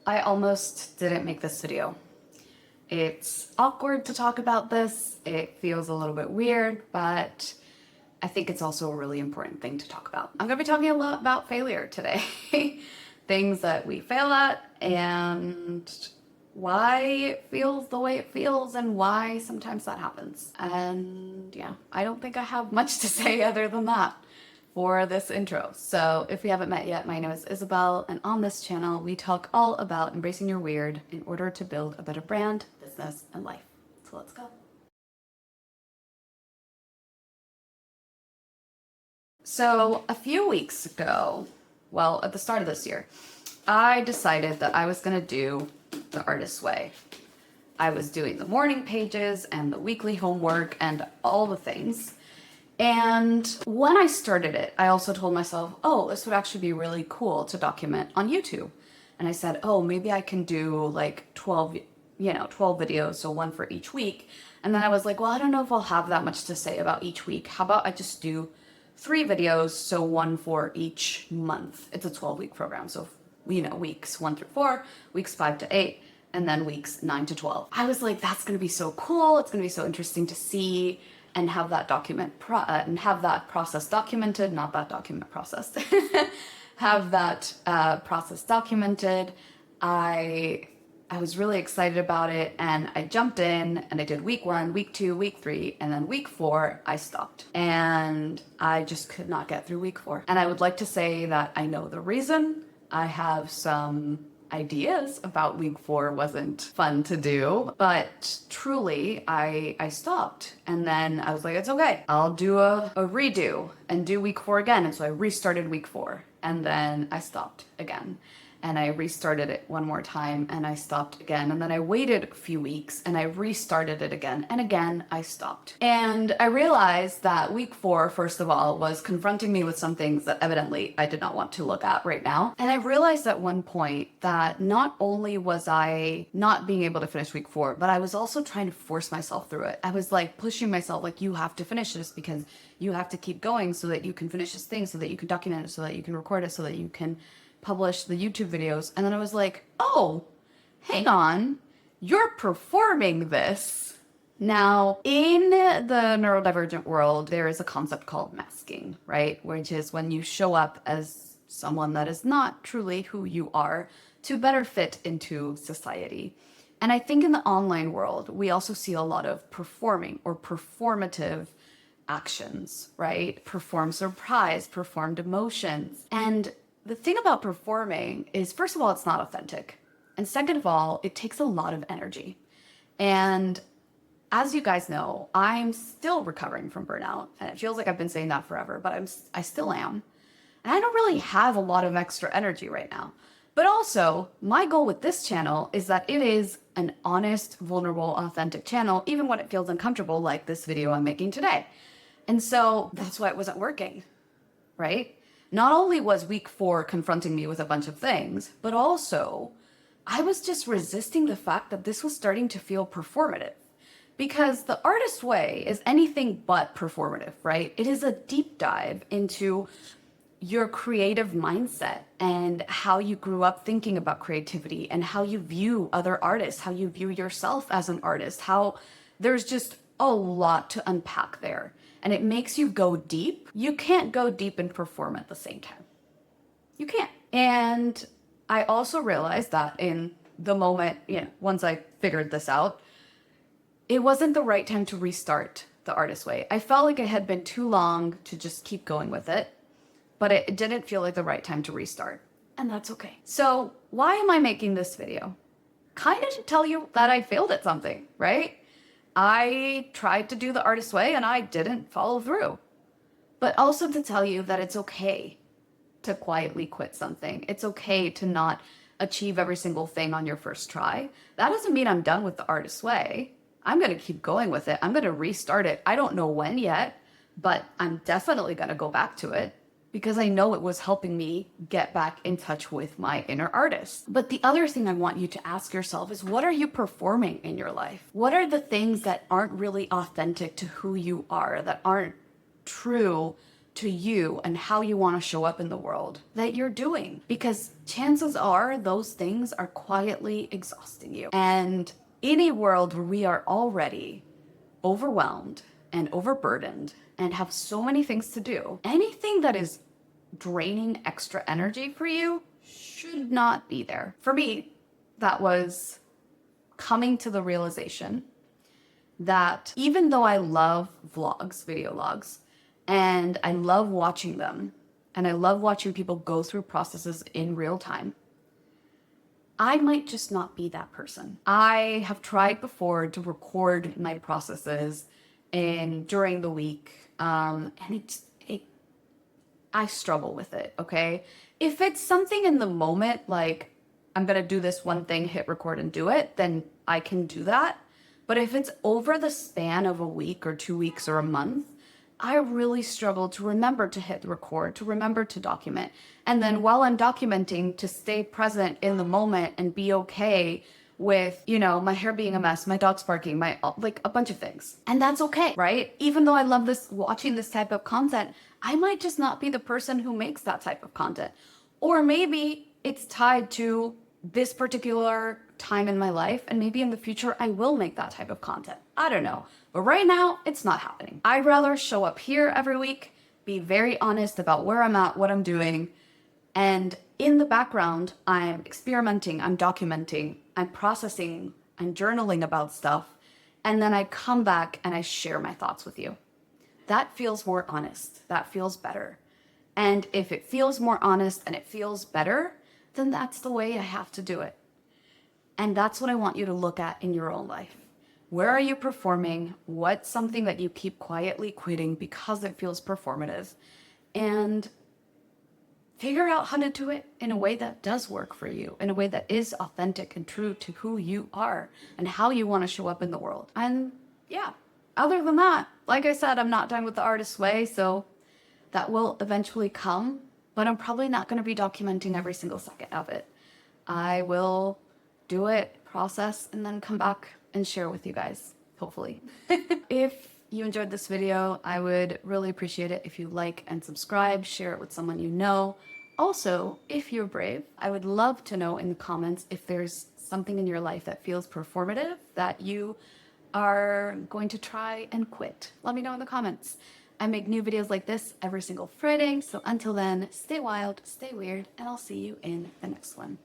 I almost didn't make this video. It's awkward to talk about this. It feels a little bit weird, but I think it's also a really important thing to talk about. I'm going to be talking a lot about failure today. Things that we fail at and why it feels the way it feels and why sometimes that happens. And yeah, I don't think I have much to say other than that for this intro. So if we haven't met yet, my name is Isabel, and on this channel we talk all about embracing your weird in order to build a better brand, business, and life. So let's go. So a few weeks ago, well, at the start of this year, I decided that I was going to do the artist's way. I was doing the morning pages and the weekly homework and all the things. And when I started it, I also told myself, oh, this would actually be really cool to document on YouTube. And I said, oh, maybe I can do like 12 videos, so one for each week. And then I was like, well, I don't know if I'll have that much to say about each week. How about I just do 3 videos, so one for each month. It's a 12-week program, so weeks 1 through 4, weeks 5 to 8, and then weeks 9 to 12. I was like, that's gonna be so cool. It's gonna be so interesting to see and have that process documented, not that document processed. Have that process documented. I was really excited about it, and I jumped in and I did week 1, week 2, week 3, and then week 4 I stopped. And I just could not get through week 4. And I would like to say that I know the reason. I have some ideas about week 4 wasn't fun to do, but truly I stopped. And then I was like, it's okay. I'll do a redo and do week 4 again. And so I restarted week 4, and then I stopped again. And I restarted it one more time and I stopped again. And then I waited a few weeks and I restarted it again. And again, I stopped. And I realized that week 4, first of all, was confronting me with some things that evidently I did not want to look at right now. And I realized at one point that not only was I not being able to finish week 4, but I was also trying to force myself through it. I was like pushing myself, like, you have to finish this because you have to keep going so that you can finish this thing, so that you can document it, so that you can record it, so that you can publish the YouTube videos. And then I was like, oh, hang on, you're performing this. Now, in the neurodivergent world, there is a concept called masking, right? Which is when you show up as someone that is not truly who you are to better fit into society. And I think in the online world, we also see a lot of performing or performative actions, right? Perform surprise, performed emotions. And the thing about performing is, first of all, it's not authentic. And second of all, it takes a lot of energy. And as you guys know, I'm still recovering from burnout. And it feels like I've been saying that forever, but I still am. And I don't really have a lot of extra energy right now. But also, my goal with this channel is that it is an honest, vulnerable, authentic channel, even when it feels uncomfortable, like this video I'm making today. And so that's why it wasn't working, right? Not only was week 4 confronting me with a bunch of things, but also I was just resisting the fact that this was starting to feel performative. Because the artist way is anything but performative, right? It is a deep dive into your creative mindset and how you grew up thinking about creativity and how you view other artists, how you view yourself as an artist, how there's just a lot to unpack there. And it makes you go deep. You can't go deep and perform at the same time. You can't. And I also realized that in the moment, once I figured this out, it wasn't the right time to restart the artist way. I felt like it had been too long to just keep going with it, but it didn't feel like the right time to restart. And that's okay. So why am I making this video? Kind of to tell you that I failed at something, right? I tried to do the artist way and I didn't follow through. But also to tell you that it's okay to quietly quit something. It's okay to not achieve every single thing on your first try. That doesn't mean I'm done with the artist way. I'm going to keep going with it. I'm going to restart it. I don't know when yet, but I'm definitely going to go back to it, because I know it was helping me get back in touch with my inner artist. But the other thing I want you to ask yourself is, what are you performing in your life? What are the things that aren't really authentic to who you are, that aren't true to you and how you want to show up in the world that you're doing. Because chances are those things are quietly exhausting you. And in a world where we are already overwhelmed and overburdened and have so many things to do, anything that is draining extra energy for you should not be there. For me, that was coming to the realization that even though I love vlogs, video logs, and I love watching them, and I love watching people go through processes in real time, I might just not be that person. I have tried before to record my processes during the week, and I struggle with it, okay? If it's something in the moment, like I'm gonna do this one thing, hit record and do it, then I can do that. But if it's over the span of a week or 2 weeks or a month, I really struggle to remember to hit record, to remember to document. And then while I'm documenting, to stay present in the moment and be okay with, my hair being a mess, my dog's barking, like a bunch of things. And that's okay, right? Even though I love watching this type of content, I might just not be the person who makes that type of content. Or maybe it's tied to this particular time in my life, and maybe in the future I will make that type of content. I don't know. But right now, it's not happening. I'd rather show up here every week, be very honest about where I'm at, what I'm doing, and in the background, I'm experimenting, I'm documenting, I'm processing, I'm journaling about stuff, and then I come back and I share my thoughts with you. That feels more honest. That feels better. And if it feels more honest and it feels better, then that's the way I have to do it. And that's what I want you to look at in your own life. Where are you performing? What's something that you keep quietly quitting because it feels performative? And figure out how to do it in a way that does work for you, in a way that is authentic and true to who you are and how you want to show up in the world. And yeah, other than that, like I said, I'm not done with the artist's way, so that will eventually come, but I'm probably not going to be documenting every single second of it. I will do it, process, and then come back and share with you guys, hopefully. If you enjoyed this video, I would really appreciate it if you like and subscribe, share it with someone you know. Also, if you're brave, I would love to know in the comments if there's something in your life that feels performative that you are going to try and quit. Let me know in the comments. I make new videos like this every single Friday, so until then, stay wild, stay weird, and I'll see you in the next one.